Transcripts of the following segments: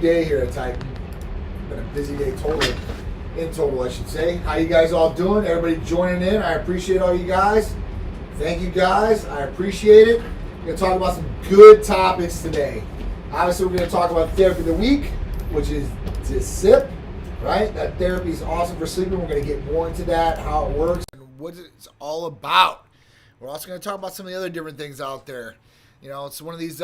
day here at Titan. Been a busy day in total, I should say. How you guys all doing? Everybody joining in. I appreciate all you guys. Thank you guys. I appreciate it. We're going to talk about some good topics today. Obviously, we're going to talk about therapy of the week, which is DSIP, right? That therapy is awesome for sleeping. We're going to get more into that, how it works, and what it's all about. We're also going to talk about some of the other different things out there. You know, it's one of these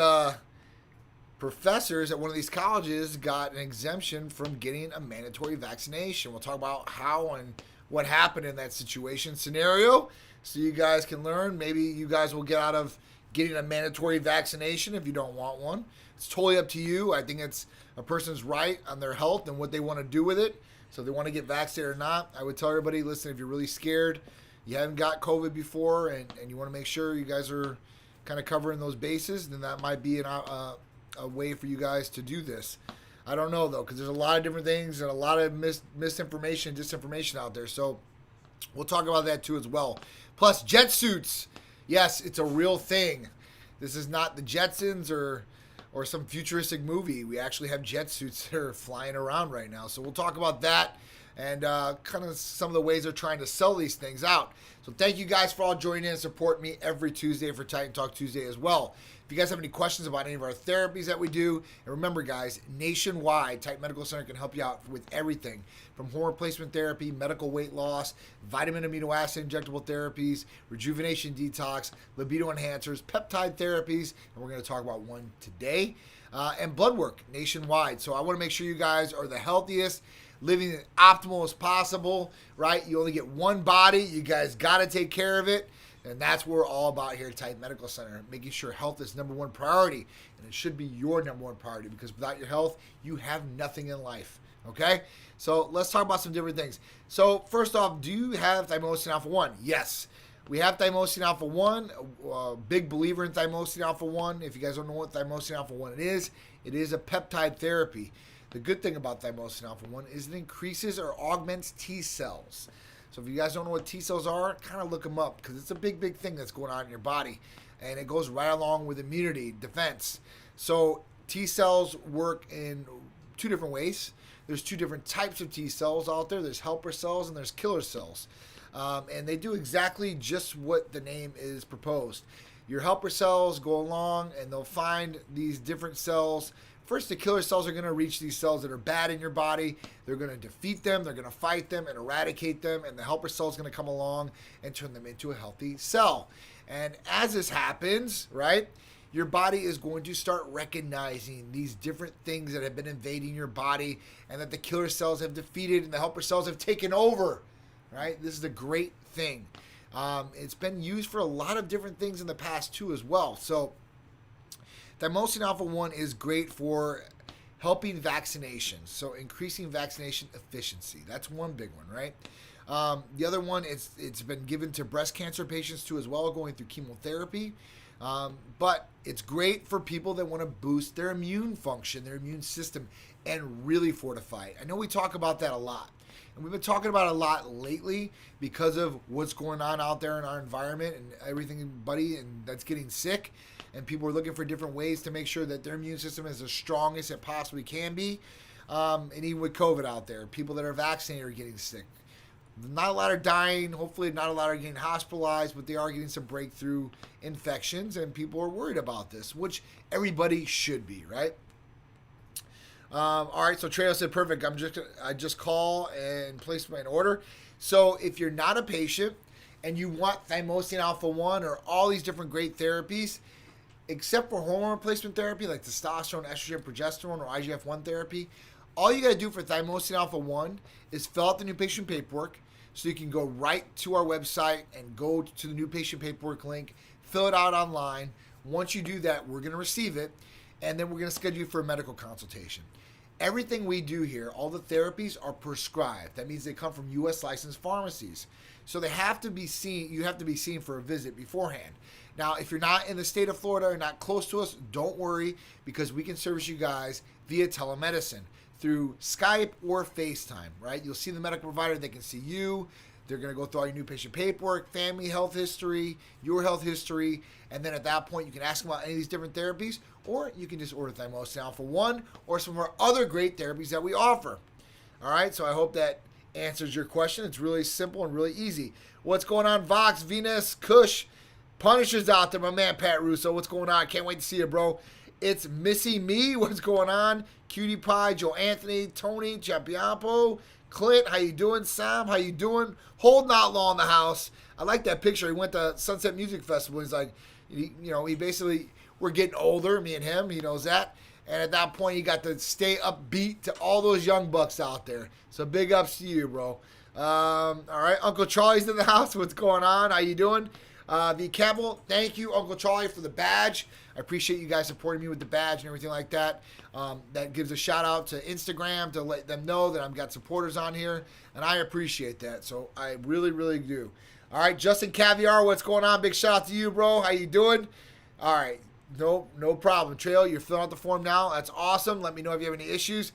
professors at one of these colleges got an exemption from getting a mandatory vaccination. We'll talk about how and what happened in that situation scenario so you guys can learn. Maybe you guys will get out of getting a mandatory vaccination if you don't want one. It's totally up to you. I think it's a person's right on their health and what they want to do with it. So if they want to get vaccinated or not, I would tell everybody, listen, if you're really scared, you haven't got COVID before, and you want to make sure you guys are kind of covering those bases, then that might be a way for you guys to do this. I don't know, though, because there's a lot of different things and a lot of misinformation, disinformation out there. So we'll talk about that, too, as well. Plus, Jetsuits. Yes, it's a real thing. This is not the Jetsons or some futuristic movie. We actually have Jetsuits that are flying around right now. So we'll talk about that and kind of some of the ways they're trying to sell these things out. So thank you guys for all joining in and supporting me every Tuesday for Titan Talk Tuesday as well. If you guys have any questions about any of our therapies that we do, and remember guys, nationwide, Titan Medical Center can help you out with everything from hormone replacement therapy, medical weight loss, vitamin amino acid injectable therapies, rejuvenation detox, libido enhancers, peptide therapies, and we're going to talk about one today, and blood work nationwide. So I want to make sure you guys are the healthiest, living as optimal as possible, right? You only get one body. You guys got to take care of it. And that's what we're all about here at Titan Medical Center, making sure health is number one priority. And it should be your number one priority because without your health, you have nothing in life, okay? So let's talk about some different things. So first off, do you have thymosin alpha-1? Yes. We have thymosin alpha-1, big believer in thymosin alpha-1. If you guys don't know what thymosin alpha-1 it is a peptide therapy. The good thing about thymosin alpha-1 is it increases or augments T cells. So if you guys don't know what T cells are, kind of look them up because it's a big, big thing that's going on in your body. And it goes right along with immunity, defense. So T cells work in two different ways. There's two different types of T cells out there. There's helper cells and there's killer cells. And they do exactly just what the name is proposed. Your helper cells go along and they'll find these different cells. First, the killer cells are going to reach these cells that are bad in your body. They're going to defeat them. They're going to fight them and eradicate them. And the helper cell is going to come along and turn them into a healthy cell. And as this happens, right, your body is going to start recognizing these different things that have been invading your body and that the killer cells have defeated and the helper cells have taken over, right? This is a great thing. It's been used for a lot of different things in the past, too, as well. So thymosin alpha-1 is great for helping vaccinations, so increasing vaccination efficiency. That's one big one, right? The other one, it's been given to breast cancer patients too as well, going through chemotherapy. But it's great for people that want to boost their immune function, their immune system, and really fortify it. I know we talk about that a lot. And we've been talking about it a lot lately because of what's going on out there in our environment and everybody and that's getting sick. And people are looking for different ways to make sure that their immune system is as strong as it possibly can be. And even with COVID out there, people that are vaccinated are getting sick. Not a lot are dying. Hopefully not a lot are getting hospitalized, but they are getting some breakthrough infections. And people are worried about this, which everybody should be, right? All right, so Trado said, perfect. I just call and place my order. So if you're not a patient and you want thymosin alpha-1 or all these different great therapies, except for hormone replacement therapy like testosterone, estrogen, progesterone, or IGF-1 therapy, all you got to do for thymosin alpha-1 is fill out the new patient paperwork. So you can go right to our website and go to the new patient paperwork link, fill it out online. Once you do that, we're going to receive it, and then we're going to schedule you for a medical consultation. Everything we do here, all the therapies are prescribed. That means they come from U.S. licensed pharmacies. So they have to be seen. You have to be seen for a visit beforehand. Now, if you're not in the state of Florida or not close to us, don't worry because we can service you guys via telemedicine through Skype or FaceTime, right? You'll see the medical provider. They can see you. They're going to go through all your new patient paperwork, family health history, your health history, and then at that point you can ask them about any of these different therapies, or you can just order Thymosin for one or some of our other great therapies that we offer. All right, so I hope that answers your question. It's really simple and really easy. What's going on, Vox, Venus, Kush, Punishers out there, my man Pat Russo? What's going on? Can't wait to see you, bro. It's Missy Me. What's going on? Cutie Pie, Joe Anthony, Tony, Champiampo, Clint, how you doing? Sam, how you doing? Holding Outlaw in the house. I like that picture. He went to Sunset Music Festival. He's like, he basically, we're getting older, me and him. He knows that. And at that point, you got to stay upbeat to all those young bucks out there. So big ups to you, bro. All right, Uncle Charlie's in the house. What's going on? How you doing? The Campbell, thank you, Uncle Charlie, for the badge. I appreciate you guys supporting me with the badge and everything like that. That gives a shout out to Instagram to let them know that I've got supporters on here, and I appreciate that. So I really, really do. All right, Justin Caviar, what's going on? Big shout out to you, bro. How you doing? All right, no problem. Trail, you're filling out the form now. That's awesome. Let me know if you have any issues.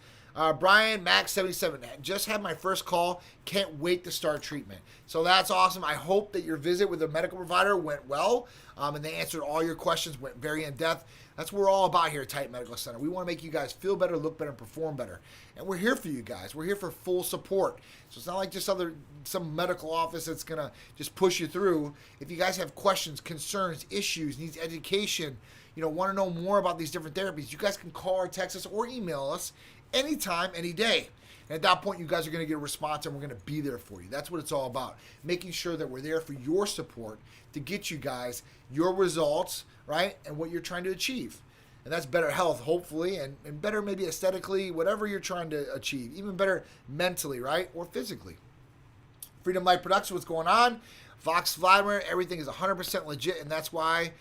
Brian, Max77, just had my first call. Can't wait to start treatment. So that's awesome. I hope that your visit with a medical provider went well, and they answered all your questions, went very in-depth. That's what we're all about here at Titan Medical Center. We want to make you guys feel better, look better, and perform better. And we're here for you guys. We're here for full support. So it's not like just some medical office that's going to just push you through. If you guys have questions, concerns, issues, needs education, want to know more about these different therapies, you guys can call or text us or email us anytime, any day. And at that point, you guys are going to get a response, and we're going to be there for you. That's what it's all about, making sure that we're there for your support to get you guys your results, right, and what you're trying to achieve. And that's better health, hopefully, and better maybe aesthetically, whatever you're trying to achieve, even better mentally, right, or physically. Freedom Light Production, what's going on? Vox Vladimir, everything is 100% legit, and that's why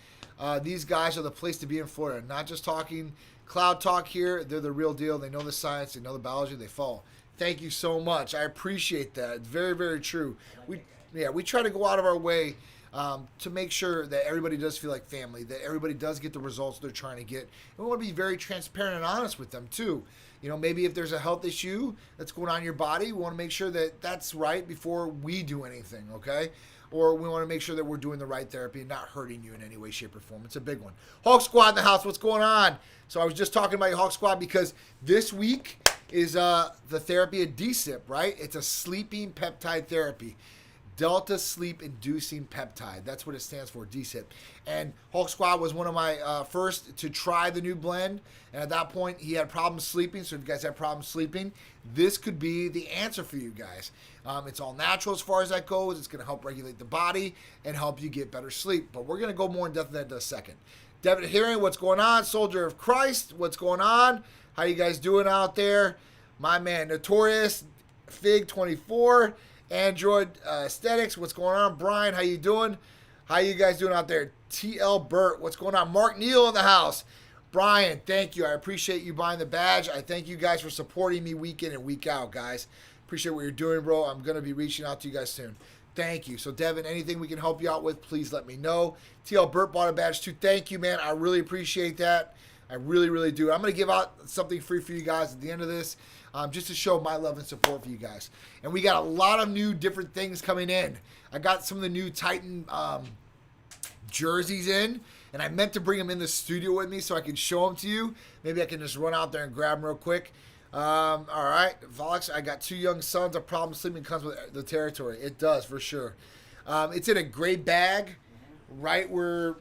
these guys are the place to be in Florida. Not just talking cloud talk here. They're the real deal. They know the science. They know the biology. They follow. Thank you so much. I appreciate that. It's very, very true. We try to go out of our way to make sure that everybody does feel like family, that everybody does get the results they're trying to get. And we want to be very transparent and honest with them, too. Maybe if there's a health issue that's going on in your body, we want to make sure that that's right before we do anything, okay? Or we want to make sure that we're doing the right therapy and not hurting you in any way, shape, or form. It's a big one. Hawk Squad in the house. What's going on? So I was just talking about your Hawk Squad because this week is the therapy of DSIP, right? It's a sleeping peptide therapy. Delta Sleep Inducing Peptide. That's what it stands for, DSIP. And Hulk Squad was one of my first to try the new blend. And at that point, he had problems sleeping. So if you guys have problems sleeping, this could be the answer for you guys. It's all natural as far as that goes. It's going to help regulate the body and help you get better sleep. But we're going to go more in depth in that in a second. Devin Hearing, what's going on? Soldier of Christ, what's going on? How you guys doing out there? My man, Notorious, Fig 24. Android Aesthetics, what's going on? Brian, how you doing? How you guys doing out there? TL Burt, what's going on? Mark Neal in the house. Brian, thank you. I appreciate you buying the badge. I thank you guys for supporting me week in and week out, guys. Appreciate what you're doing, bro. I'm going to be reaching out to you guys soon. Thank you. So, Devin, anything we can help you out with, please let me know. TL Burt bought a badge too. Thank you, man. I really appreciate that. I really, really do. I'm going to give out something free for you guys at the end of this. Just to show my love and support for you guys. And we got a lot of new different things coming in. I got some of the new Titan jerseys in, and I meant to bring them in the studio with me so I can show them to you. Maybe I can just run out there and grab them real quick. All right, Vox, I got 2 young sons. A problem sleeping comes with the territory. It does, for sure. It's in a gray bag right where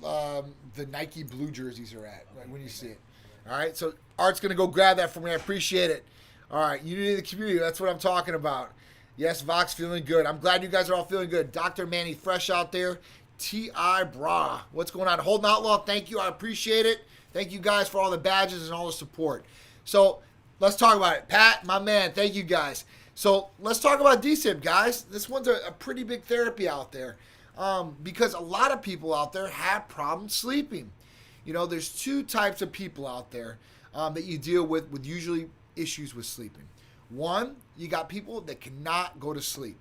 the Nike blue jerseys are at, right when you see it. All right, so Art's going to go grab that for me. I appreciate it. All right, unity of the community. That's what I'm talking about. Yes, Vox feeling good. I'm glad you guys are all feeling good. Dr. Manny Fresh out there. T.I. Bra. What's going on? Holden Outlaw, thank you. I appreciate it. Thank you guys for all the badges and all the support. So let's talk about it. Pat, my man, thank you guys. So let's talk about DSIP, guys. This one's a pretty big therapy out there because a lot of people out there have problems sleeping. There's 2 types of people out there that you deal with usually issues with sleeping. One, you got people that cannot go to sleep.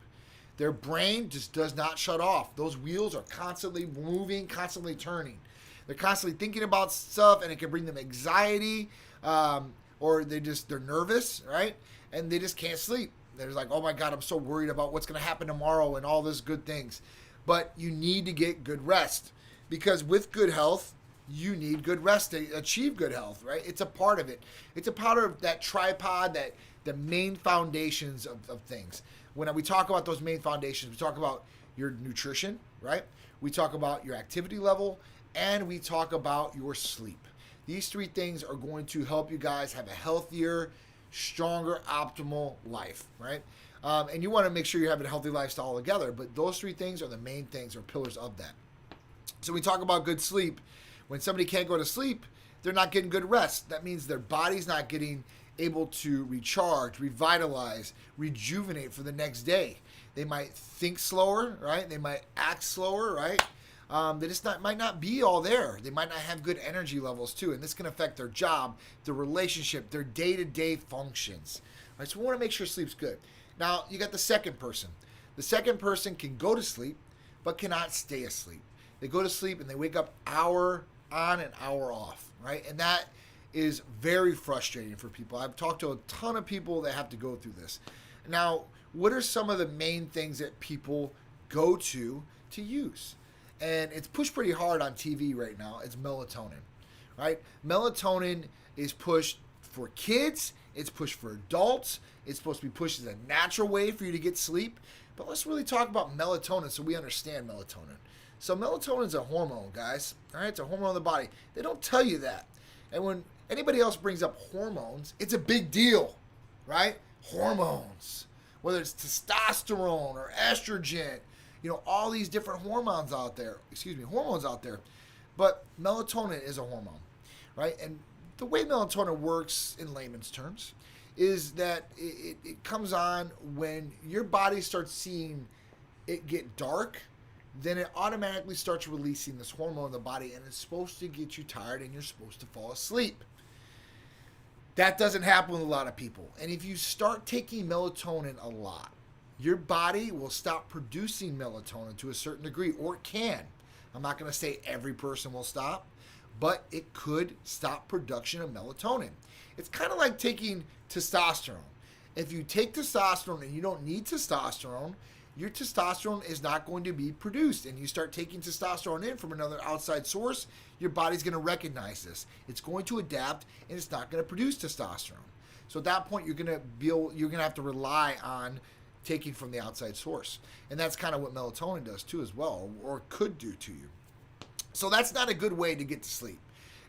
Their brain just does not shut off. Those wheels are constantly moving, constantly turning. They're constantly thinking about stuff, and it can bring them anxiety, or they're nervous, right? And they just can't sleep. There's like, oh my God, I'm so worried about what's going to happen tomorrow and all this good things. But you need to get good rest, because with good health, you need good rest to achieve good health, right? It's a part of it. It's a part of that tripod, that the main foundations of things. When we talk about those main foundations, we talk about your nutrition, right? We talk about your activity level, and we talk about your sleep. These three things are going to help you guys have a healthier, stronger, optimal life, right? And you want to make sure you're having a healthy lifestyle together, but those three things are the main things or pillars of that. So we talk about good sleep. When somebody can't go to sleep, they're not getting good rest. That means their body's not getting able to recharge, revitalize, rejuvenate for the next day. They might think slower, right? They might act slower, right? They just might not be all there. They might not have good energy levels too, and this can affect their job, their relationship, their day-to-day functions. Right? So we want to make sure sleep's good. Now, you got the second person. The second person can go to sleep, but cannot stay asleep. They go to sleep and they wake up hour on and hour off, right? And that is very frustrating for people. I've talked to a ton of people that have to go through this. Now, what are some of the main things that people go to use? And it's pushed pretty hard on TV right now. It's melatonin, right? Melatonin is pushed for kids. It's pushed for adults. It's supposed to be pushed as a natural way for you to get sleep. But let's really talk about melatonin so we understand melatonin. So melatonin is a hormone, guys. All right, it's a hormone of the body. They don't tell you that. And when anybody else brings up hormones, it's a big deal, right? Hormones, whether it's testosterone or estrogen, all these different hormones out there. But melatonin is a hormone, right? And the way melatonin works in layman's terms is that it comes on when your body starts seeing it get dark. Then it automatically starts releasing this hormone in the body, and it's supposed to get you tired and you're supposed to fall asleep. That doesn't happen with a lot of people. And if you start taking melatonin a lot, your body will stop producing melatonin to a certain degree, or it can. I'm not going to say every person will stop, but it could stop production of melatonin. It's kind of like taking testosterone. If you take testosterone and you don't need testosterone, your testosterone is not going to be produced, and you start taking testosterone in from another outside source, your body's going to recognize this. It's going to adapt, and it's not going to produce testosterone. So at that point, you're going to have to rely on taking from the outside source, and that's kind of what melatonin does too, as well, or could do to you. So that's not a good way to get to sleep.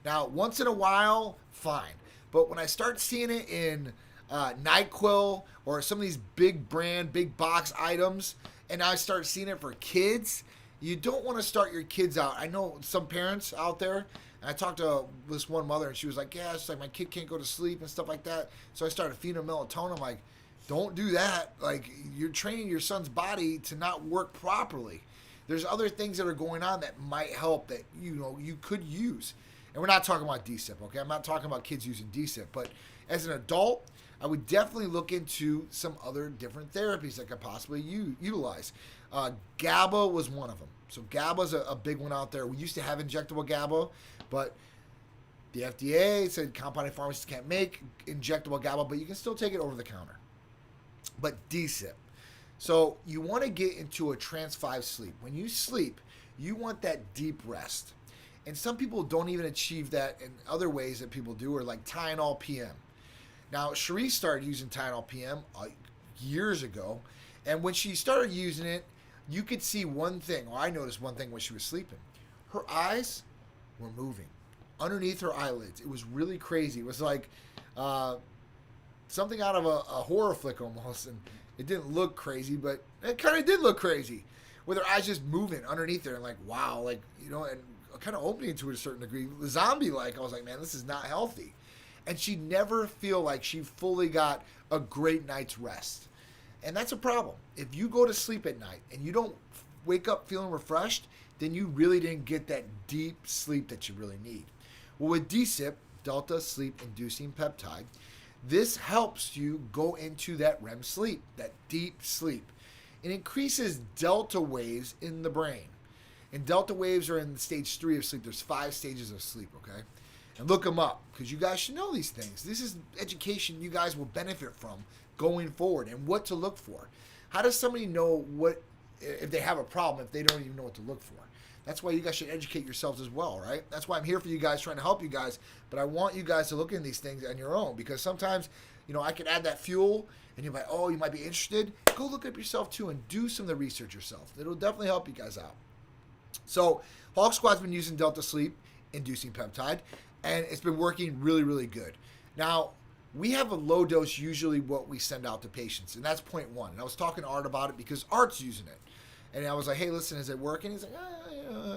Now, once in a while, fine, but when I start seeing it in NyQuil or some of these big brand, big box items, and I start seeing it for kids, you don't want to start your kids out. I know some parents out there, and I talked to this one mother, and she was like, yeah, it's like my kid can't go to sleep and stuff like that. So I started feeding him melatonin. I'm like, don't do that. Like, you're training your son's body to not work properly. There's other things that are going on that might help that, you could use. And we're not talking about DSIP, okay? I'm not talking about kids using DSIP, but as an adult, I would definitely look into some other different therapies that could possibly utilize. GABA was one of them. So GABA is a big one out there. We used to have injectable GABA, but the FDA said compounding pharmacists can't make injectable GABA, but you can still take it over the counter. But DSIP. So you want to get into a trance 5 sleep. When you sleep, you want that deep rest. And some people don't even achieve that in other ways that people do, or like Tylenol PM. Now, Cherie started using Tylenol PM years ago, and when she started using it, you could see one thing, or I noticed one thing when she was sleeping. Her eyes were moving underneath her eyelids. It was really crazy. It was like something out of a horror flick almost, and it didn't look crazy, but it kind of did look crazy, with her eyes just moving underneath there, and like, wow, and kind of opening to a certain degree, zombie-like. I was like, man, this is not healthy. And she never feel like she fully got a great night's rest. And that's a problem. If you go to sleep at night and you don't wake up feeling refreshed, then you really didn't get that deep sleep that you really need. Well, with DSIP, Delta Sleep Inducing Peptide, this helps you go into that REM sleep, that deep sleep. It increases delta waves in the brain. And delta waves are in stage 3 of sleep. There's 5 stages of sleep, okay? And look them up, because you guys should know these things. This is education you guys will benefit from going forward and what to look for. How does somebody know what if they have a problem if they don't even know what to look for? That's why you guys should educate yourselves as well, right? That's why I'm here for you guys, trying to help you guys. But I want you guys to look into these things on your own, because sometimes, I can add that fuel and you're like, oh, you might be interested. Go look up yourself too and do some of the research yourself. It'll definitely help you guys out. So Hawk Squad's been using Delta Sleep Inducing Peptide, and it's been working really, really good. Now, we have a low dose, usually what we send out to patients, and that's 0.1. And I was talking to Art about it because Art's using it. And I was like, hey, listen, is it working? He's like,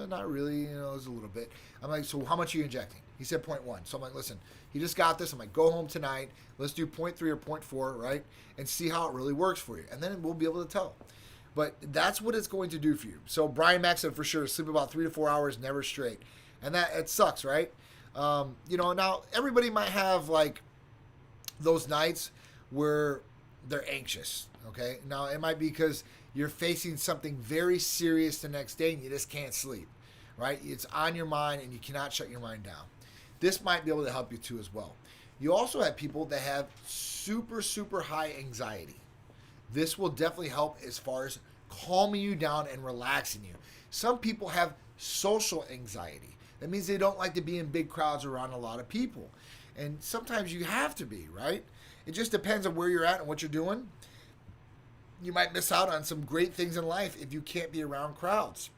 not really, it's a little bit. I'm like, so how much are you injecting? He said 0.1. So I'm like, listen, he just got this. I'm like, go home tonight. Let's do 0.3 or 0.4, right? And see how it really works for you. And then we'll be able to tell. But that's what it's going to do for you. So Brian Mack said for sure, sleep about 3 to 4 hours, never straight. And that, it sucks, right? Now everybody might have like those nights where they're anxious, okay? Now it might be because you're facing something very serious the next day and you just can't sleep, right? It's on your mind and you cannot shut your mind down. This might be able to help you too as well. You also have people that have super, super high anxiety. This will definitely help as far as calming you down and relaxing you. Some people have social anxiety. That means they don't like to be in big crowds around a lot of people. And sometimes you have to be, right? It just depends on where you're at and what you're doing. You might miss out on some great things in life if you can't be around crowds.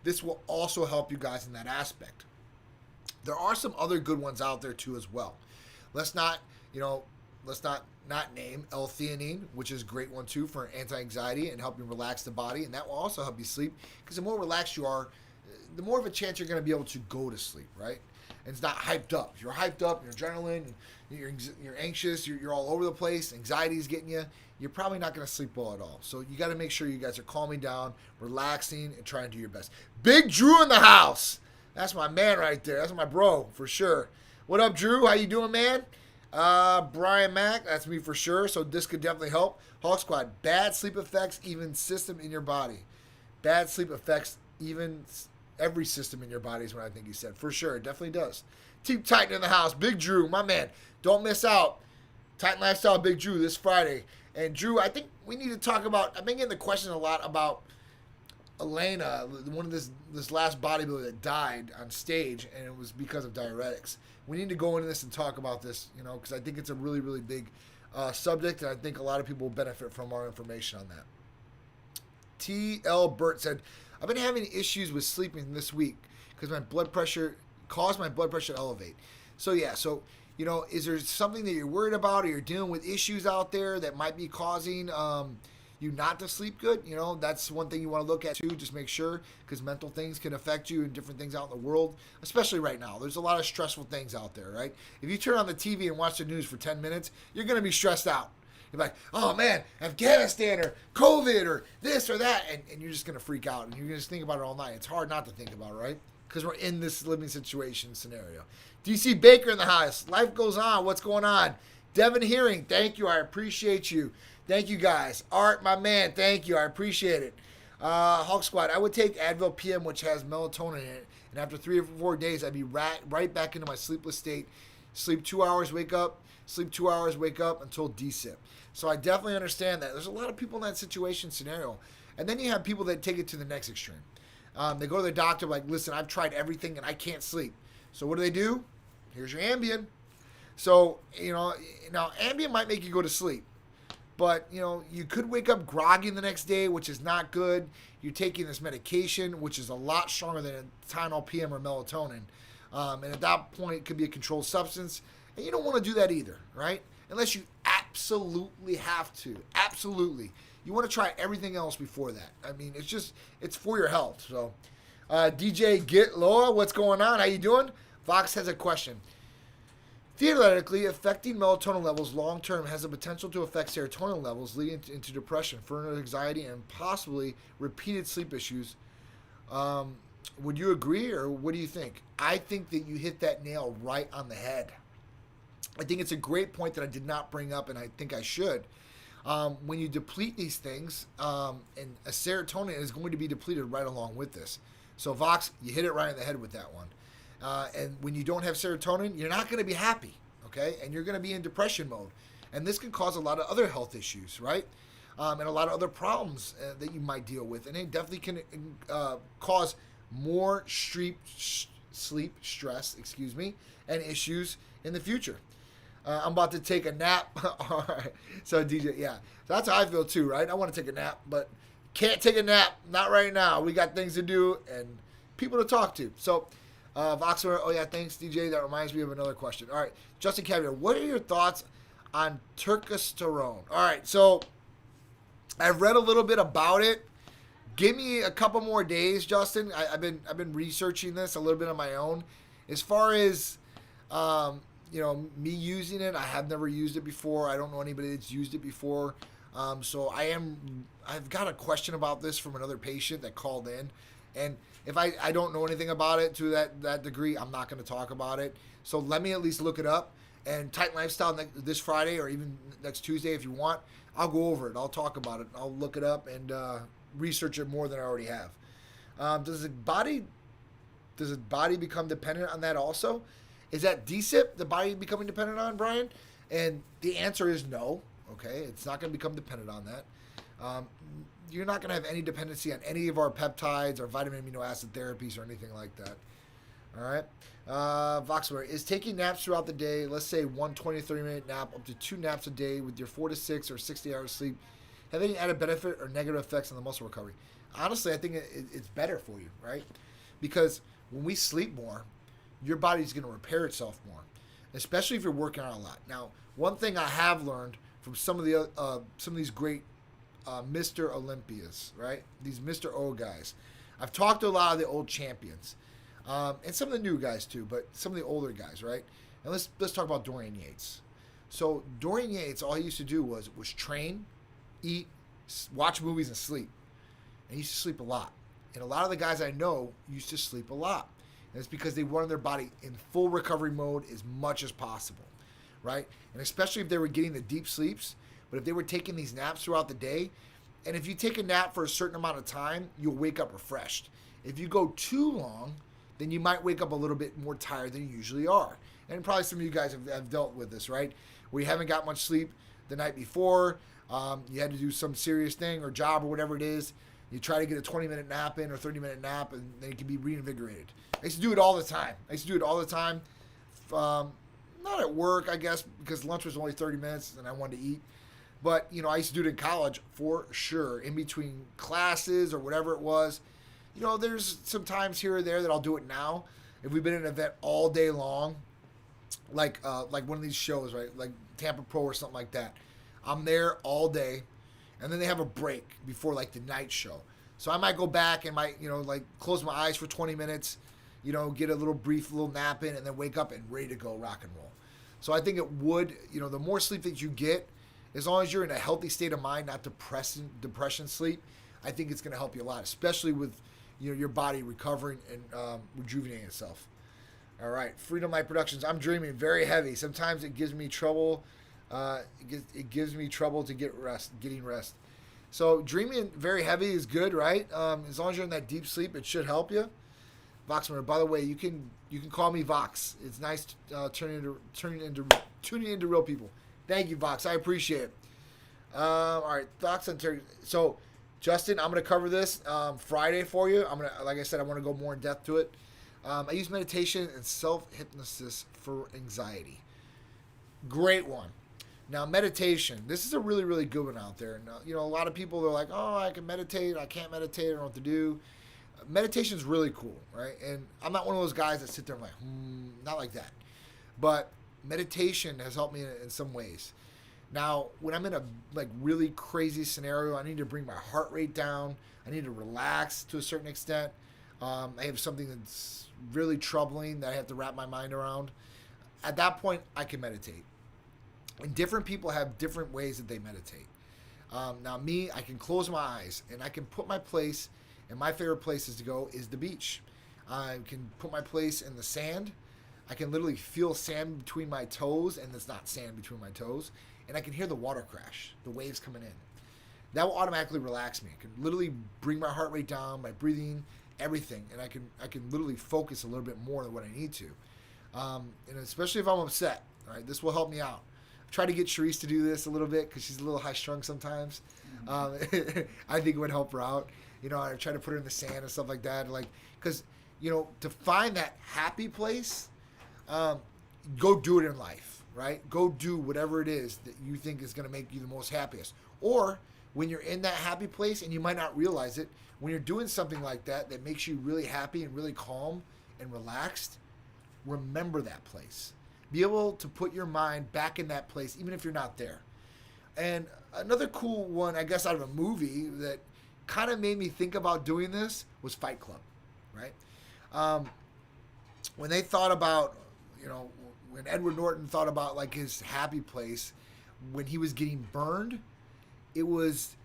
This will also help you guys in that aspect. There are some other good ones out there too as well. Let's not name L-theanine, which is a great one too for anti-anxiety and help you relax the body, and that will also help you sleep, because the more relaxed you are, the more of a chance you're going to be able to go to sleep, right? And it's not hyped up. If you're hyped up, your adrenaline, you're anxious, you're all over the place, anxiety's getting you, you're probably not going to sleep well at all. So you got to make sure you guys are calming down, relaxing, and trying to do your best. Big Drew in the house. That's my man right there. That's my bro for sure. What up, Drew? How you doing, man? Brian Mack, that's me for sure. So this could definitely help. Hawk Squad, bad sleep affects even system in your body. Bad sleep affects even every system in your body is what I think he said. For sure, it definitely does. Team Titan in the house. Big Drew, my man. Don't miss out. Titan Lifestyle Big Drew this Friday. And Drew, I think we need to talk about, I've been getting the question a lot about Elena, one of this last bodybuilder that died on stage, and it was because of diuretics. We need to go into this and talk about this, because I think it's a really, really big subject, and I think a lot of people will benefit from our information on that. T.L. Burt said, I've been having issues with sleeping this week because my blood pressure caused my blood pressure to elevate. So, is there something that you're worried about, or you're dealing with issues out there that might be causing you not to sleep good? That's one thing you want to look at too. Just make sure, because mental things can affect you and different things out in the world, especially right now. There's a lot of stressful things out there, right? If you turn on the TV and watch the news for 10 minutes, you're going to be stressed out. You're like, oh man, Afghanistan or COVID or this or that, and you're just going to freak out, and you're going to just think about it all night. It's hard not to think about it, right? Because we're in this living situation scenario. DC Baker in the house. Life goes on. What's going on? Devin Hearing, thank you. I appreciate you. Thank you, guys. Art, my man, thank you. I appreciate it. Hawk Squad, I would take Advil PM, which has melatonin in it, and after 3 or 4 days, I'd be right back into my sleepless state. Sleep 2 hours, wake up. Sleep 2 hours, wake up until DSIP. So I definitely understand that. There's a lot of people in that situation scenario. And then you have people that take it to the next extreme. They go to their doctor like, listen, I've tried everything and I can't sleep. So what do? Here's your Ambien. So, now Ambien might make you go to sleep. But, you could wake up groggy the next day, which is not good. You're taking this medication, which is a lot stronger than a Tylenol PM or melatonin. And at that point, it could be a controlled substance. And you don't want to do that either, right? Unless you absolutely have to. Absolutely. You want to try everything else before that. I mean, it's for your health. So, DJ Get Loa, what's going on? How you doing? Vox has a question. Theoretically, affecting melatonin levels long-term has the potential to affect serotonin levels, leading into depression, further anxiety, and possibly repeated sleep issues. Would you agree, or what do you think? I think that you hit that nail right on the head. I think it's a great point that I did not bring up, and I think I should. When you deplete these things, and a serotonin is going to be depleted right along with this. So, Vox, you hit it right on the head with that one. And when you don't have serotonin, you're not going to be happy, okay? And you're going to be in depression mode. And this can cause a lot of other health issues, right? And a lot of other problems that you might deal with. And it definitely can cause more sleep stress, and issues in the future. I'm about to take a nap. All right. So DJ, yeah. So that's how I feel too, right? I want to take a nap, but can't take a nap. Not right now. We got things to do and people to talk to. So Voxer, oh yeah, thanks DJ. That reminds me of another question. All right. Justin Caviar, what are your thoughts on testosterone? All right. So I've read a little bit about it. Give me a couple more days, Justin. I've been researching this a little bit on my own. As far as me using it, I have never used it before. I don't know anybody that's used it before. So I've got a question about this from another patient that called in, and if I don't know anything about it to that degree, I'm not going to talk about it. So let me at least look it up. And Titan Lifestyle this Friday or even next Tuesday, if you want, I'll go over it. I'll talk about it. I'll look it up and research it more than I already have. Does the body become dependent on that also? Is that DSIP the body becoming dependent on, Brian? And the answer is no. Okay, it's not going to become dependent on that. You're not going to have any dependency on any of our peptides or vitamin amino acid therapies or anything like that. All right. Voxler, is taking naps throughout the day, let's say 1 20, 30-minute nap, up to 2 naps a day with your 4 to 6 or 60 hours sleep, have any added benefit or negative effects on the muscle recovery? Honestly, I think it's better for you, right? Because when we sleep more, your body's going to repair itself more, especially if you're working out a lot. Now, one thing I have learned from some of these great Mr. Olympias, right? These Mr. O guys. I've talked to a lot of the old champions, and some of the new guys too, but some of the older guys, right? And let's talk about Dorian Yates. So Dorian Yates, all he used to do was train, eat, watch movies, and sleep. And he used to sleep a lot. And a lot of the guys I know used to sleep a lot. And it's because they wanted their body in full recovery mode as much as possible, right? And especially if they were getting the deep sleeps, but if they were taking these naps throughout the day, and if you take a nap for a certain amount of time, you'll wake up refreshed. If you go too long, then you might wake up a little bit more tired than you usually are. And probably some of you guys have dealt with this, right? Where you haven't got much sleep the night before, you had to do some serious thing or job or whatever it is. You try to get a 20-minute nap in or 30-minute nap, and then you can be reinvigorated. I used to do it all the time. Not at work, I guess, because lunch was only 30 minutes and I wanted to eat. But, I used to do it in college for sure, in between classes or whatever it was. There's some times here or there that I'll do it now. If we've been in an event all day long, like one of these shows, right? Like Tampa Pro or something like that. I'm there all day. And then they have a break before like the night show. So I might go back and might, close my eyes for 20 minutes, get a little brief little nap in and then wake up and ready to go rock and roll. So I think it would, the more sleep that you get, as long as you're in a healthy state of mind, not depression sleep, I think it's going to help you a lot, especially with, your body recovering and rejuvenating itself. All right. Freedom Light Productions. I'm dreaming very heavy. Sometimes it gives me trouble. It gives me trouble to getting rest. So dreaming very heavy is good, right? As long as you're in that deep sleep, it should help you. Voxmer, by the way, you can call me Vox. It's nice tuning into real people. Thank you, Vox. I appreciate it. All right, thoughts on Terry. So, Justin, I'm gonna cover this Friday for you. Like I said, I want to go more in depth to it. I use meditation and self-hypnosis for anxiety. Great one. Now, meditation. This is a really, really good one out there. And, a lot of people are like, oh, I can meditate. I can't meditate. I don't know what to do. Meditation is really cool, right? And I'm not one of those guys that sit there and not like that. But meditation has helped me in some ways. Now, when I'm in a really crazy scenario, I need to bring my heart rate down. I need to relax to a certain extent. I have something that's really troubling that I have to wrap my mind around. At that point, I can meditate. And different people have different ways that they meditate. Now, me, I can close my eyes and I can put my place, and my favorite places to go is the beach. I can put my place in the sand. I can literally feel sand between my toes, and it's not sand between my toes. And I can hear the water crash, the waves coming in. That will automatically relax me. I can literally bring my heart rate down, my breathing, everything, and I can literally focus a little bit more than what I need to. And especially if I'm upset, all right, this will help me out. try to get Charisse to do this a little bit because she's a little high strung sometimes. I think it would help her out. I try to put her in the sand and stuff like that. Because, to find that happy place, go do it in life, right? Go do whatever it is that you think is going to make you the most happiest. Or when you're in that happy place and you might not realize it, when you're doing something like that makes you really happy and really calm and relaxed, remember that place. Be able to put your mind back in that place, even if you're not there. And another cool one, I guess, out of a movie that kind of made me think about doing this was Fight Club, right? When they thought about, when Edward Norton thought about like his happy place, when he was getting burned, it was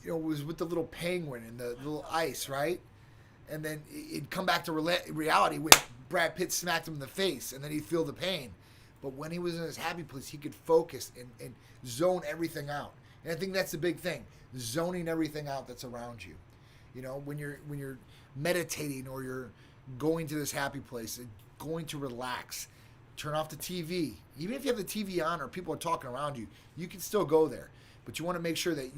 with the little penguin and the little ice, right? And then it'd come back to reality when Brad Pitt smacked him in the face, and then he'd feel the pain. But when he was in his happy place, he could focus and zone everything out. And I think that's the big thing, zoning everything out that's around you. When you're meditating or you're going to this happy place, going to relax, turn off the TV. Even if you have the TV on or people are talking around you, you can still go there. But you want to make sure that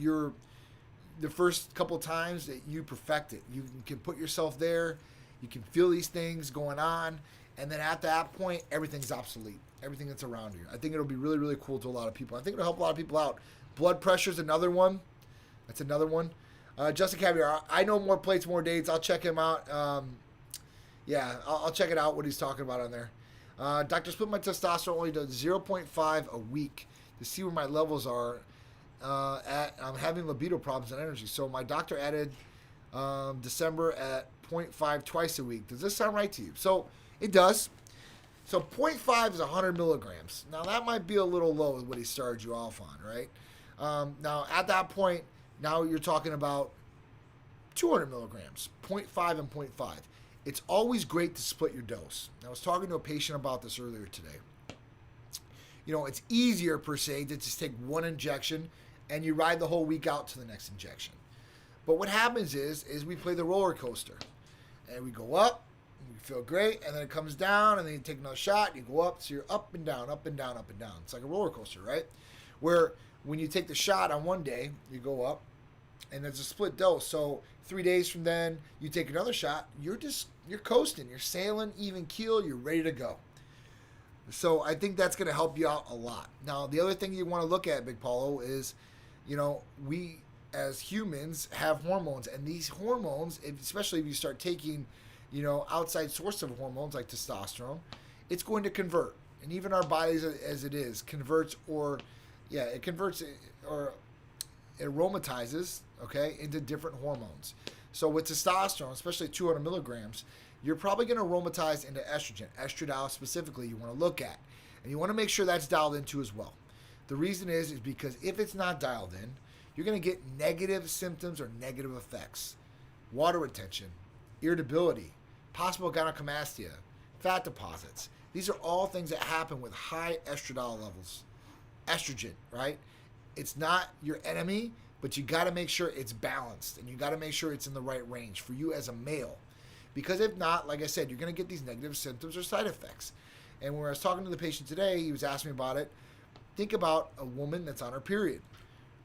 the first couple times that you perfect it. You can put yourself there. You can feel these things going on. And then at that point, everything's obsolete. Everything that's around you. I think it'll be really, really cool to a lot of people. I think it'll help a lot of people out. Blood pressure's another one. That's another one. Justin Caviar, I know more plates, more dates. I'll check him out. I'll check it out, what he's talking about on there. Dr. Split, my testosterone only does 0.5 a week to see where my levels are. I'm having libido problems and energy. So my doctor added December at 0.5 twice a week. Does this sound right to you? So it does. So 0.5 is 100 milligrams. Now that might be a little low with what he started you off on, right? Now at that point, now you're talking about 200 milligrams, 0.5 and 0.5. It's always great to split your dose. I was talking to a patient about this earlier today. It's easier per se to just take one injection and you ride the whole week out to the next injection. But what happens is we play the roller coaster. And we go up, and we feel great, and then it comes down, and then you take another shot, and you go up, so you're up and down, up and down, up and down. It's like a roller coaster, right? Where when you take the shot on one day, you go up, and there's a split dose. So 3 days from then, you take another shot, you're coasting, you're sailing, even keel, you're ready to go. So I think that's going to help you out a lot. Now, the other thing you want to look at, Big Paulo, is, we as humans have hormones, and these hormones, especially if you start taking, outside source of hormones like testosterone, it's going to convert. And even our bodies as it is converts or aromatizes, into different hormones. So with testosterone, especially 200 milligrams, you're probably going to aromatize into estrogen. Estradiol specifically you want to look at. And you want to make sure that's dialed into as well. The reason is because if it's not dialed in, you're going to get negative symptoms or negative effects. Water retention, irritability, possible gynecomastia, fat deposits. These are all things that happen with high estradiol levels. Estrogen, right? It's not your enemy, but you got to make sure it's balanced and you got to make sure it's in the right range for you as a male. Because if not, like I said, you're going to get these negative symptoms or side effects. And when I was talking to the patient today, he was asking me about it. Think about a woman that's on her period.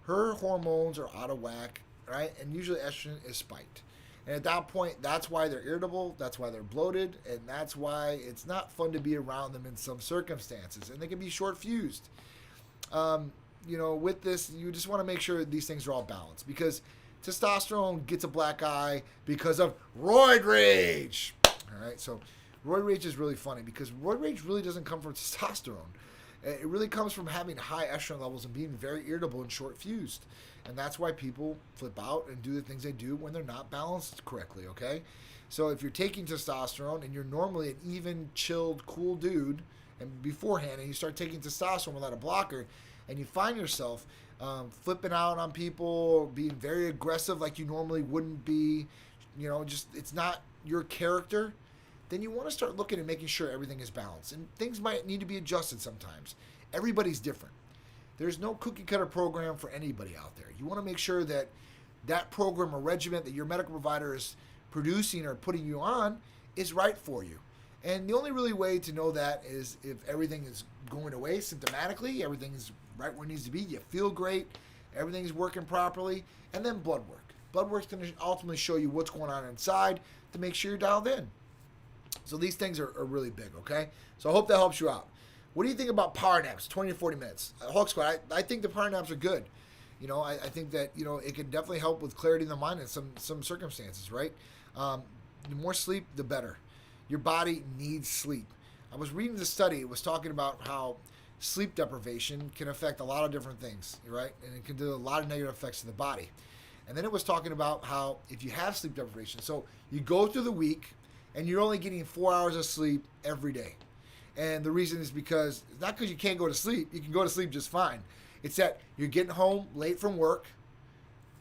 Her hormones are out of whack, right? And usually estrogen is spiked. And at that point, that's why they're irritable, that's why they're bloated, and that's why it's not fun to be around them in some circumstances. And they can be short-fused. With this, you just want to make sure these things are all balanced because testosterone gets a black eye because of roid rage. All right, so roid rage is really funny because roid rage really doesn't come from testosterone. It really comes from having high estrogen levels and being very irritable and short-fused. And that's why people flip out and do the things they do when they're not balanced correctly, okay? So if you're taking testosterone and you're normally an even, chilled, cool dude and beforehand and you start taking testosterone without a blocker and you find yourself flipping out on people, being very aggressive like you normally wouldn't be, it's not your character, then you want to start looking and making sure everything is balanced. And things might need to be adjusted sometimes. Everybody's different. There's no cookie cutter program for anybody out there. You want to make sure that that program or regimen that your medical provider is producing or putting you on is right for you. And the only really way to know that is if everything is going away symptomatically. Everything's right where it needs to be. You feel great. Everything's working properly. And then blood work. Blood work's going to ultimately show you what's going on inside to make sure you're dialed in. So these things are really big, okay? So I hope that helps you out. What do you think about power naps, 20 to 40 minutes? Hulk Squad, I think the power naps are good. You know, I think that, you know, it can definitely help with clarity in the mind in some circumstances, right? The more sleep, the better. Your body needs sleep. I was reading the study. It was talking about how sleep deprivation can affect a lot of different things, right? And it can do a lot of negative effects to the body. And then it was talking about how if you have sleep deprivation, so you go through the week and you're only getting 4 hours of sleep every day. And the reason is because, it's not because you can't go to sleep. You can go to sleep just fine. It's that you're getting home late from work.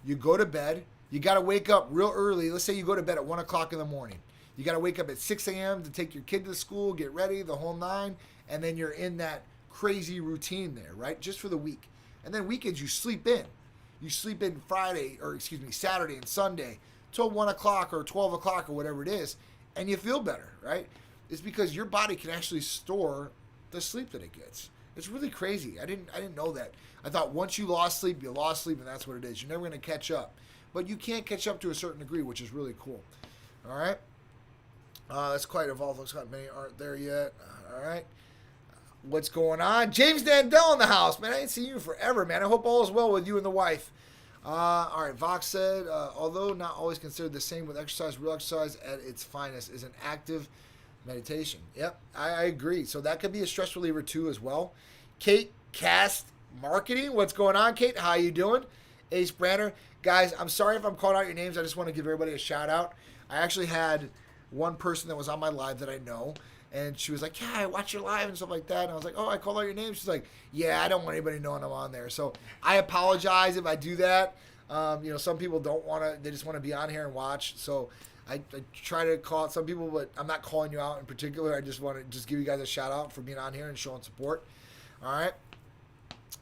You go to bed. You got to wake up real early. Let's say you go to bed at 1 o'clock in the morning. You got to wake up at 6 a.m. to take your kid to school, get ready, the whole nine. And then you're in that crazy routine there, right? Just for the week. And then weekends, you sleep in. You sleep in Saturday and Sunday till 1 o'clock or 12 o'clock or whatever it is. And you feel better, right? It's because your body can actually store the sleep that it gets. It's really crazy. I didn't know that. I thought once you lost sleep, you lost sleep, and that's what it is. You're never going to catch up. But you can catch up to a certain degree, which is really cool. All right? That's quite evolved. Looks like many aren't there yet. All right? What's going on? James Dandel in the house. Man, I ain't seen you forever, man. I hope all is well with you and the wife. All right, Vox said, although not always considered the same with exercise, real exercise at its finest is an active meditation. Yep, I agree. So that could be a stress reliever too as well. Kate Cast Marketing. What's going on, Kate? How you doing? Ace Branner. Guys, I'm sorry if I'm calling out your names. I just want to give everybody a shout out. I actually had one person that was on my live that I know, and she was like, yeah, I watch your live and stuff like that. And I was like, oh, I called out your name. She's like, yeah, I don't want anybody knowing I'm on there. So I apologize if I do that. You know, some people don't want to, they just want to be on here and watch. So I try to call out some people, but I'm not calling you out in particular. I just want to just give you guys a shout out for being on here and showing support. All right.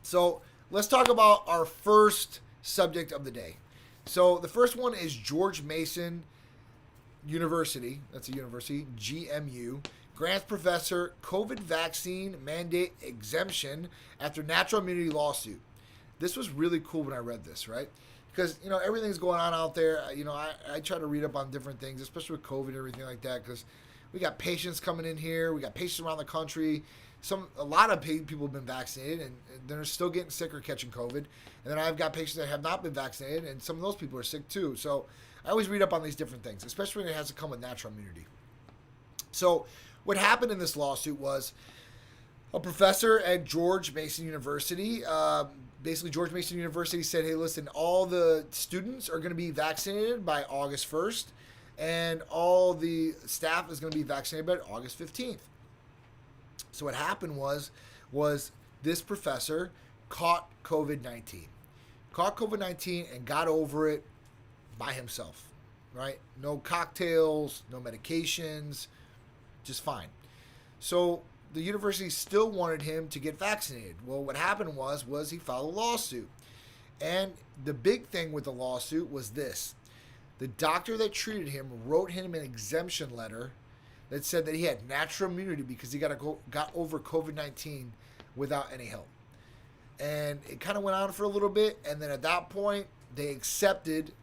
So let's talk about our first subject of the day. So the first one is George Mason University. That's a university, GMU. Grants professor COVID vaccine mandate exemption after natural immunity lawsuit. This was really cool when I read this, right? Because, you know, everything's going on out there. You know, I try to read up on different things, especially with COVID and everything like that, because we got patients coming in here. We got patients around the country. A lot of people have been vaccinated, and they're still getting sick or catching COVID. And then I've got patients that have not been vaccinated, and some of those people are sick too. So I always read up on these different things, especially when it has to come with natural immunity. So what happened in this lawsuit was a professor at George Mason University, basically George Mason University said, hey, listen, all the students are going to be vaccinated by August 1st, and all the staff is going to be vaccinated by August 15th. So what happened was this professor caught COVID-19. Caught COVID-19 and got over it by himself, right? No cocktails, no medications, just fine. So the university still wanted him to get vaccinated. Well, what happened was he filed a lawsuit. And the big thing with the lawsuit was this. The doctor that treated him wrote him an exemption letter that said that he had natural immunity because he got over COVID-19 without any help. And it kind of went on for a little bit, and then at that point, they accepted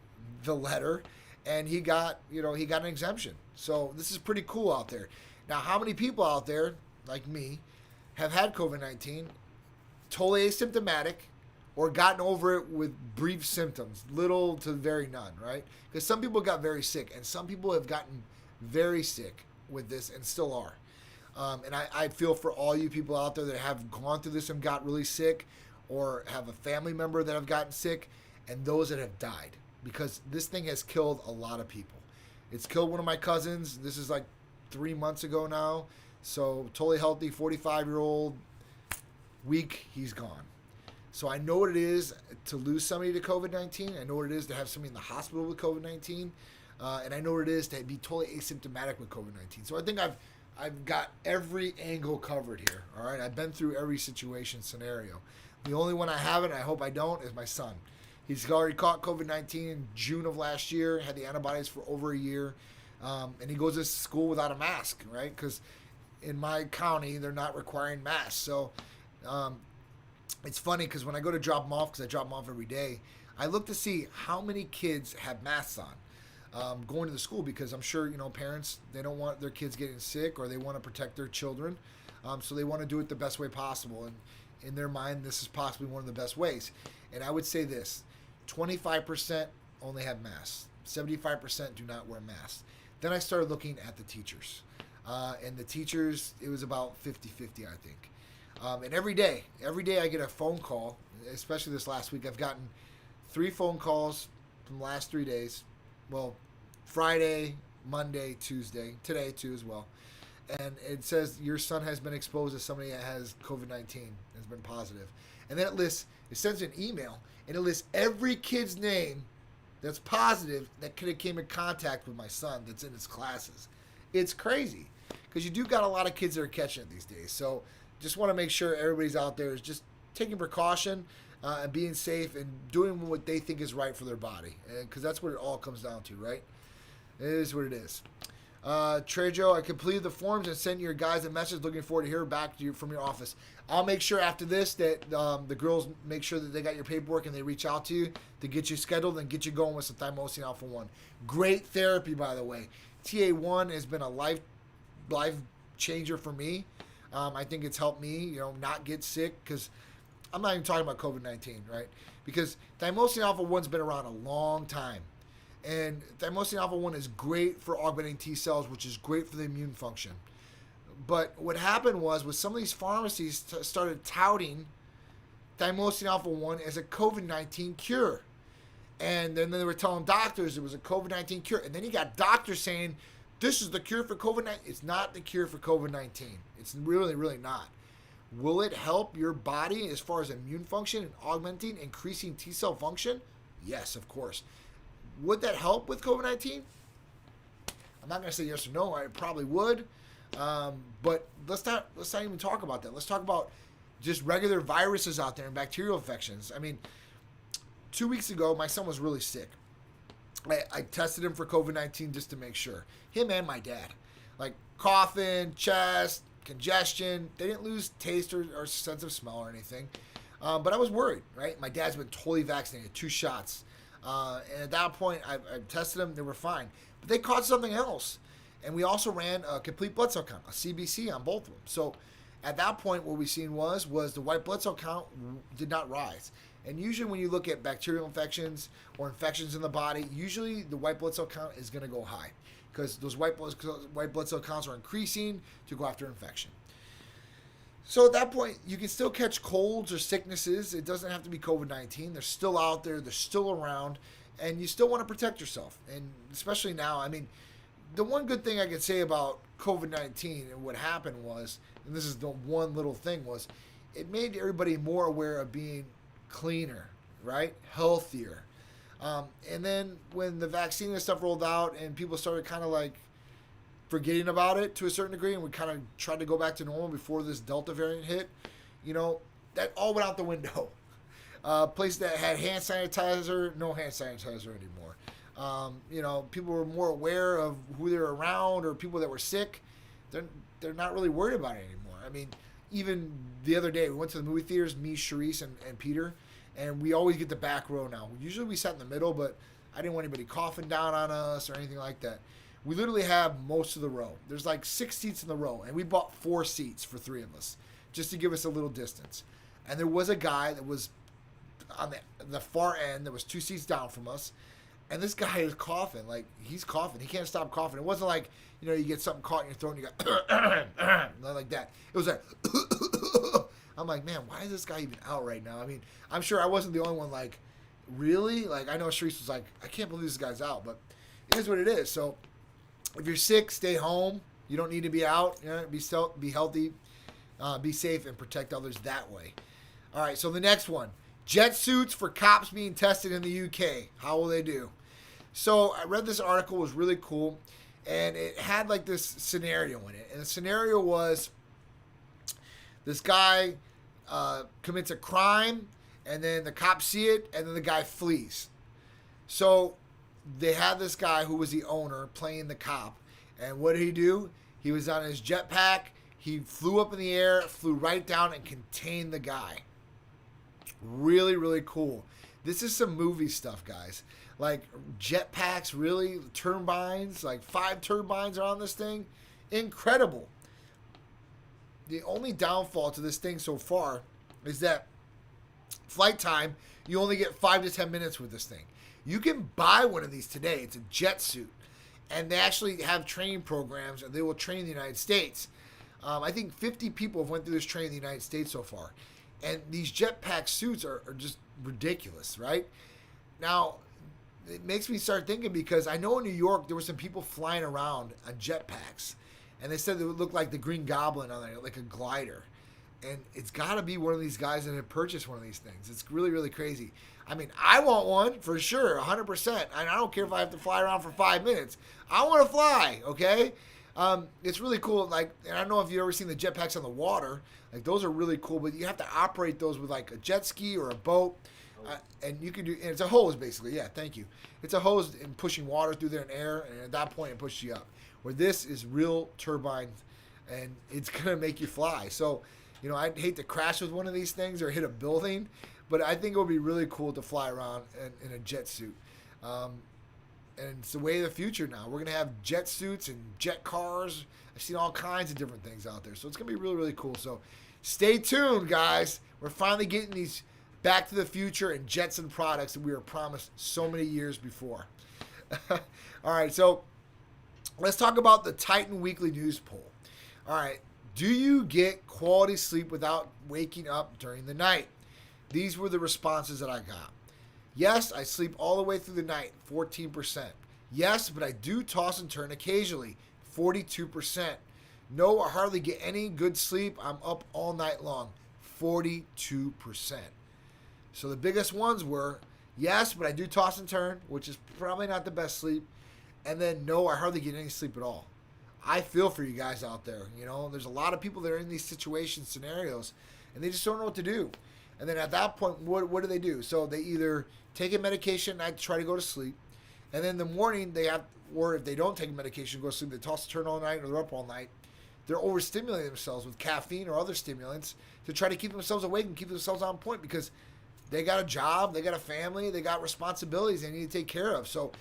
the letter, and he got an exemption. So this is pretty cool out there. Now, how many people out there, like me, have had COVID-19, totally asymptomatic, or gotten over it with brief symptoms, little to very none, right? Because some people got very sick, and some people have gotten very sick with this and still are. And I feel for all you people out there that have gone through this and got really sick, or have a family member that have gotten sick, and those that have died, because this thing has killed a lot of people. It's killed one of my cousins. This is like 3 months ago now. So totally healthy, 45-year-old, weak, he's gone. So I know what it is to lose somebody to COVID-19. I know what it is to have somebody in the hospital with COVID-19. And I know what it is to be totally asymptomatic with COVID-19. So I think I've got every angle covered here. All right, I've been through every situation scenario. The only one I haven't, I hope I don't, is my son. He's already caught COVID-19 in June of last year, had the antibodies for over a year, and he goes to school without a mask, right? Because in my county, they're not requiring masks. So it's funny because when I go to drop them off, because I drop them off every day, I look to see how many kids have masks on going to the school, because I'm sure, parents, they don't want their kids getting sick, or they want to protect their children. So they want to do it the best way possible. And in their mind, this is possibly one of the best ways. And I would say this, 25% only have masks. 75% do not wear masks. Then I started looking at the teachers. And the teachers, it was about 50-50, I think. And every day I get a phone call, especially this last week. I've gotten 3 phone calls from the last 3 days. Well, Friday, Monday, Tuesday, today too as well. And it says your son has been exposed to somebody that has COVID-19, has been positive. And then it sends an email, and it lists every kid's name that's positive that could have came in contact with my son that's in his classes. It's crazy, because you do got a lot of kids that are catching it these days. So just want to make sure everybody's out there is just taking precaution and being safe and doing what they think is right for their body, because that's what it all comes down to, right? It is what it is. Trejo, I completed the forms and sent your guys a message. Looking forward to hearing back to you from your office. I'll make sure after this that the girls make sure that they got your paperwork and they reach out to you to get you scheduled and get you going with some thymosin alpha 1. Great therapy, by the way. TA1 has been a life changer for me. I think it's helped me, not get sick, because I'm not even talking about COVID-19, right? Because thymosin alpha 1's been around a long time. And thymosin alpha 1 is great for augmenting T cells, which is great for the immune function. But what happened was some of these pharmacies started touting thymosin alpha 1 as a COVID-19 cure. And then they were telling doctors it was a COVID-19 cure. And then you got doctors saying, this is the cure for COVID-19. It's not the cure for COVID-19. It's really, really not. Will it help your body as far as immune function and augmenting, increasing T cell function? Yes, of course. Would that help with COVID-19? I'm not going to say yes or no. I probably would. But let's not even talk about that. Let's talk about just regular viruses out there and bacterial infections. I mean, 2 weeks ago, my son was really sick. I tested him for COVID-19 just to make sure. Him and my dad. Like coughing, chest, congestion. They didn't lose taste or sense of smell or anything. But I was worried, right? My dad's been totally vaccinated, 2 shots. And at that point, I tested them. They were fine. But they caught something else. And we also ran a complete blood cell count, a CBC on both of them. So at that point, what we seen was the white blood cell count did not rise. And usually when you look at bacterial infections or infections in the body, usually the white blood cell count is going to go high, because those white blood cell counts are increasing to go after infection. So at that point, you can still catch colds or sicknesses. It doesn't have to be COVID-19. They're still out there. They're still around. And you still want to protect yourself. And especially now, I mean, the one good thing I could say about COVID-19 and what happened was, and this is the one little thing, was it made everybody more aware of being cleaner, right? Healthier. And then when the vaccine and stuff rolled out and people started kind of like forgetting about it to a certain degree, and we kind of tried to go back to normal before this Delta variant hit, that all went out the window. Places that had hand sanitizer, no hand sanitizer anymore. People were more aware of who they were around, or people that were sick. They're not really worried about it anymore. I mean, even the other day, we went to the movie theaters, me, Charisse, and Peter, and we always get the back row now. Usually we sat in the middle, but I didn't want anybody coughing down on us or anything like that. We literally have most of the row. There's like 6 seats in the row, and we bought 4 seats for 3 of us, just to give us a little distance. And there was a guy that was on the far end that was 2 seats down from us, and this guy is coughing. Like, he's coughing. He can't stop coughing. It wasn't like, you get something caught in your throat and you go, not like that. It was like, I'm like, man, why is this guy even out right now? I mean, I'm sure I wasn't the only one like, really? Like, I know Charisse was like, I can't believe this guy's out, but it is what it is. So if you're sick, stay home. You don't need to be out. Be healthy, be safe, and protect others that way. All right, so the next one. Jetsuits for cops being tested in the UK. How will they do? So I read this article. It was really cool. And it had like this scenario in it. And the scenario was this guy commits a crime, and then the cops see it, and then the guy flees. So they had this guy who was the owner playing the cop. And what did he do? He was on his jetpack. He flew up in the air, flew right down, and contained the guy. Really, really cool. This is some movie stuff, guys. Like jetpacks, really, turbines, like 5 turbines are on this thing. Incredible. The only downfall to this thing so far is that flight time, you only get 5 to 10 minutes with this thing. You can buy one of these today. It's a Jetsuit. And they actually have training programs, and they will train in the United States. I think 50 people have went through this training in the United States so far. And these jetpack suits are just ridiculous, right? Now, it makes me start thinking, because I know in New York there were some people flying around on jetpacks. And they said they would look like the Green Goblin on there, like a glider. And it's got to be one of these guys that had purchased one of these things. It's really, really crazy. I mean, I want one for sure, 100%. And I don't care if I have to fly around for 5 minutes. I want to fly, okay? It's really cool. Like, and I don't know if you've ever seen the jetpacks on the water. Like, those are really cool, but you have to operate those with like a jet ski or a boat. And you can do, and it's a hose basically. Yeah, thank you. It's a hose and pushing water through there in air, and at that point it pushes you up. Where this is real turbines, and it's gonna make you fly. So, you know, I'd hate to crash with one of these things or hit a building, but I think it would be really cool to fly around in a jet suit. And it's the way of the future now. We're going to have jet suits and jet cars. I've seen all kinds of different things out there. So it's going to be really, really cool. So stay tuned, guys. We're finally getting these Back to the Future and Jetson products that we were promised so many years before. All right, so let's talk about the Titan Weekly News Poll. All right, do you get quality sleep without waking up during the night? These were the responses that I got. Yes, I sleep all the way through the night, 14%. Yes, but I do toss and turn occasionally, 42%. No, I hardly get any good sleep. I'm up all night long, 42%. So the biggest ones were, yes, but I do toss and turn, which is probably not the best sleep. And then, no, I hardly get any sleep at all. I feel for you guys out there. You know, there's a lot of people that are in these situations, scenarios, and they just don't know what to do. And then at that point, what do they do? So they either take a medication at night to try to go to sleep, and then in the morning they have, or if they don't take a medication, go to sleep, they toss and turn all night, or they're up all night. They're overstimulating themselves with caffeine or other stimulants to try to keep themselves awake and keep themselves on point, because they got a job, they got a family, they got responsibilities they need to take care of. So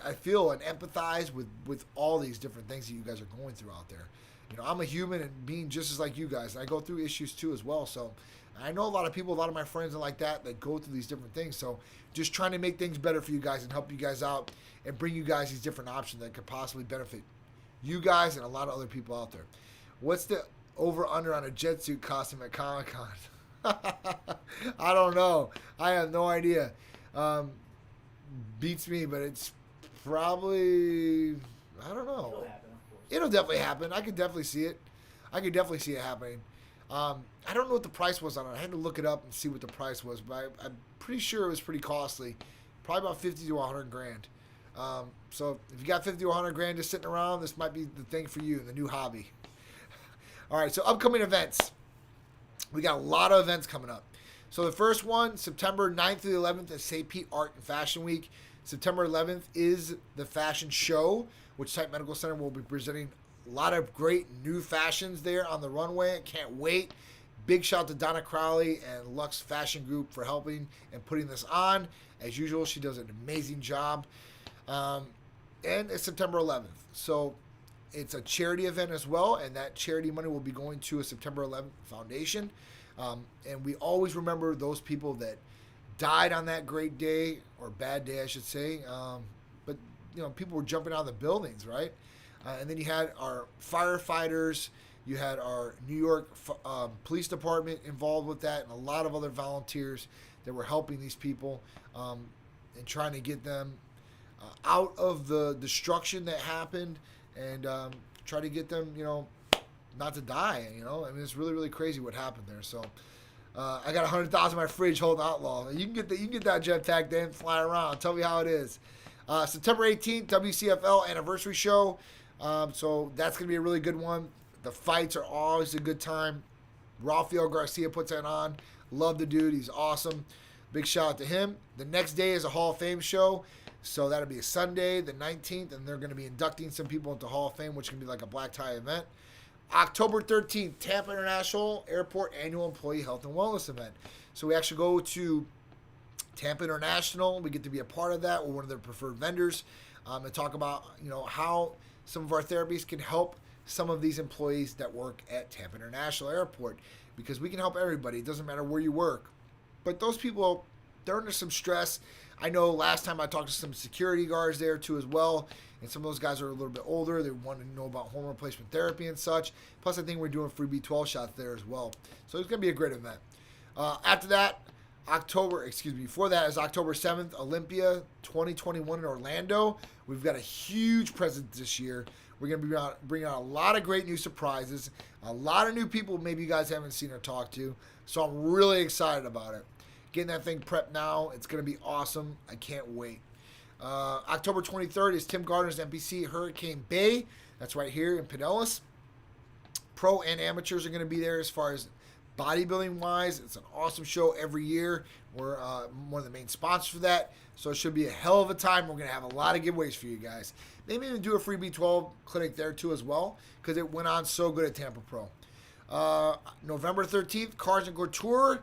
I feel and empathize with all these different things that you guys are going through out there. You know, I'm a human and being just as like you guys. I go through issues too as well. So I know a lot of people, a lot of my friends are like that go through these different things. So just trying to make things better for you guys and help you guys out and bring you guys these different options that could possibly benefit you guys and a lot of other people out there. What's the over-under on a Jetsuit costume at Comic-Con? I don't know. I have no idea. Beats me, but it's probably, I don't know. It'll definitely happen. I could definitely see it. I could definitely see it happening. I don't know what the price was on it. I had to look it up and see what the price was, but I'm pretty sure it was pretty costly. Probably about 50 to 100 grand. So if you got 50 to 100 grand just sitting around, this might be the thing for you, the new hobby. All right, so upcoming events. We got a lot of events coming up. So the first one, September 9th through the 11th at St.Pete Art and Fashion Week. September 11th is the fashion show, which Sept Medical Center will be presenting a lot of great new fashions there on the runway. I can't wait. Big shout out to Donna Crowley and Lux Fashion Group for helping and putting this on. As usual, she does an amazing job. And it's September 11th. So it's a charity event as well, and that charity money will be going to a September 11th foundation. And we always remember those people that died on that great day, or bad day, I should say. But, you know, people were jumping out of the buildings, right? And then you had our firefighters, you had our New York Police Department involved with that, and a lot of other volunteers that were helping these people and trying to get them out of the destruction that happened, and try to get them, you know, not to die. You know, I mean, it's really, really crazy what happened there. So I got 100,000 in my fridge holding Outlaw. You can get that jetpack then fly around. Tell me how it is. September 18th, WCFL anniversary show. So that's gonna be a really good one. The fights are always a good time. Rafael Garcia puts that on. Love the dude. He's awesome. Big shout out to him. The next day is a Hall of Fame show. So that'll be a Sunday, the 19th, and they're going to be inducting some people into Hall of Fame, which can be like a black tie event. October 13th, Tampa International Airport Annual Employee Health and Wellness Event. So we actually go to Tampa International. We get to be a part of that. We're one of their preferred vendors, and talk about how some of our therapies can help some of these employees that work at Tampa International Airport, because we can help everybody. It doesn't matter where you work, but those people, they're under some stress. I know last time I talked to some security guards there too as well, and some of those guys are a little bit older. They want to know about hormone replacement therapy and such. Plus, I think we're doing free B12 shots there as well. So it's going to be a great event. After that, before that is October 7th, Olympia 2021 in Orlando. We've got a huge presence this year. We're going to be bringing out a lot of great new surprises, a lot of new people maybe you guys haven't seen or talked to. So I'm really excited about it. Getting that thing prepped now. It's going to be awesome. I can't wait. October 23rd is Tim Gardner's NPC Hurricane Bay. That's right here in Pinellas. Pro and amateurs are going to be there as far as bodybuilding wise. It's an awesome show every year. We're one of the main sponsors for that. So it should be a hell of a time. We're going to have a lot of giveaways for you guys. Maybe even do a free B12 clinic there too as well, because it went on so good at Tampa Pro. November 13th, Cars and Couture,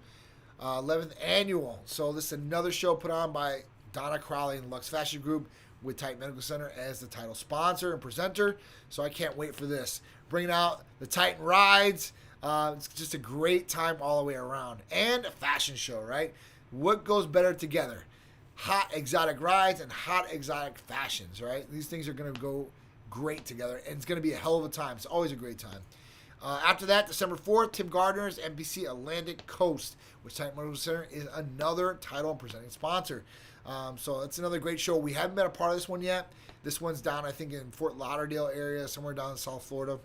11th annual. So this is another show put on by Donna Crowley and Lux Fashion Group with Titan Medical Center as the title sponsor and presenter. So I can't wait for this. Bringing out the Titan rides. It's just a great time all the way around. And a fashion show, right? What goes better together? Hot exotic rides and hot exotic fashions, right? These things are going to go great together, and it's going to be a hell of a time. It's always a great time. After that, December 4th, Tim Gardner's NBC Atlantic Coast, which Titan Medical Center is another title and presenting sponsor. So it's another great show. We haven't been a part of this one yet. This one's down, I think, in Fort Lauderdale area, somewhere down in South Florida.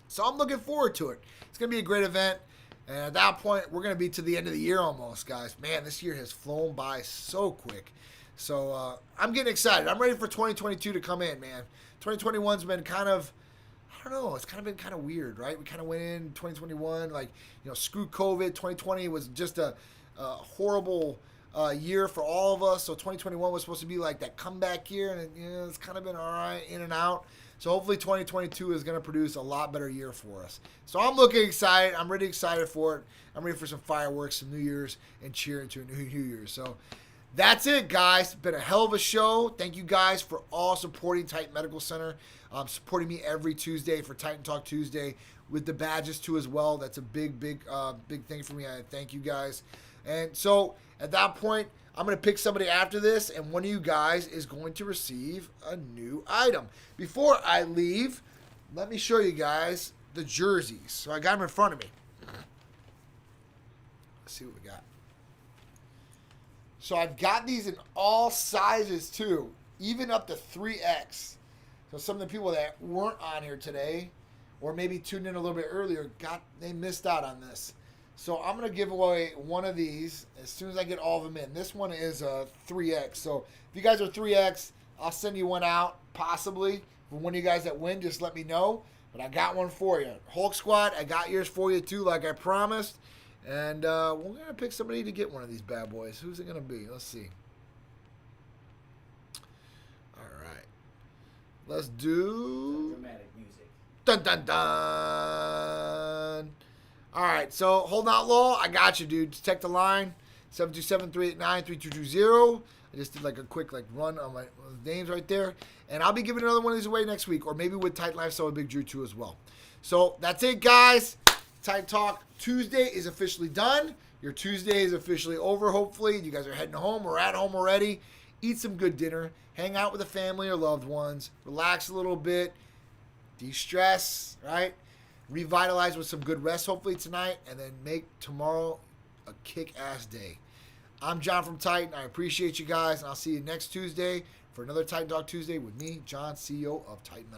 So I'm looking forward to it. It's going to be a great event. And at that point, we're going to be to the end of the year almost, guys. Man, this year has flown by so quick. So I'm getting excited. I'm ready for 2022 to come in, man. 2021's been kind of, I don't know, it's kind of been kind of weird, right? We kind of went in 2021, like, screw COVID. 2020 was just a horrible year for all of us. So 2021 was supposed to be like that comeback year, and it's kind of been all right, in and out. So hopefully 2022 is going to produce a lot better year for us. So I'm looking excited. I'm really excited for it. I'm ready for some fireworks, some New Year's, and cheering to a New Year's. So that's it, guys. It's been a hell of a show. Thank you guys for all supporting Titan Medical Center, supporting me every Tuesday for Titan Talk Tuesday with the badges too as well. That's a big thing for me. I thank you guys. And so at that point, I'm going to pick somebody after this, and one of you guys is going to receive a new item. Before I leave, let me show you guys the jerseys. So I got them in front of me. Let's see what we got. So I've got these in all sizes too, even up to 3X. So some of the people that weren't on here today, or maybe tuned in a little bit earlier, they missed out on this. So I'm going to give away one of these as soon as I get all of them in. This one is a 3X. So if you guys are 3X, I'll send you one out, possibly. For one of you guys that win, just let me know. But I got one for you. Hulk Squad, I got yours for you too, like I promised. And we're going to pick somebody to get one of these bad boys. Who's it going to be? Let's see. All right. Let's do... Dramatic music. Dun, dun, dun. All right, so hold out low. I got you, dude. Just check the line, 727-389-3220. I just did like a quick run on my names right there. And I'll be giving another one of these away next week, or maybe with Titan Lifestyle with Big Drew too as well. So that's it, guys. Titan Talk Tuesday is officially done. Your Tuesday is officially over, hopefully. You guys are heading home or at home already. Eat some good dinner. Hang out with the family or loved ones. Relax a little bit. De-stress, right? Revitalize with some good rest, hopefully, tonight, and then make tomorrow a kick-ass day. I'm John from Titan. I appreciate you guys, and I'll see you next Tuesday for another Titan Talk Tuesday with me, John, CEO of Titan Medical.